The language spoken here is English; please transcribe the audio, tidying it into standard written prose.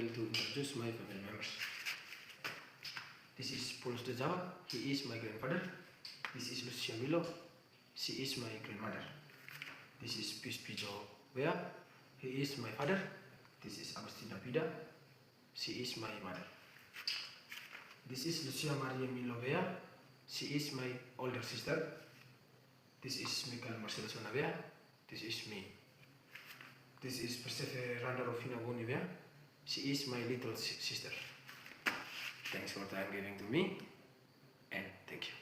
going to introduce my family members. This is Paulus de Java, he is my grandfather. This is Lucia Milo, she is my grandmother. This is Pispijo Bea, he is my father. This is Agustina Pida, she is my mother. This is Lucia Maria Milo Bea, she is my older sister. This is Michael Marcelo Sona Bea, this is me. This is Persefe Randa Rufina Boni Bea, she is my little sister. Thanks for time giving to me, and thank you.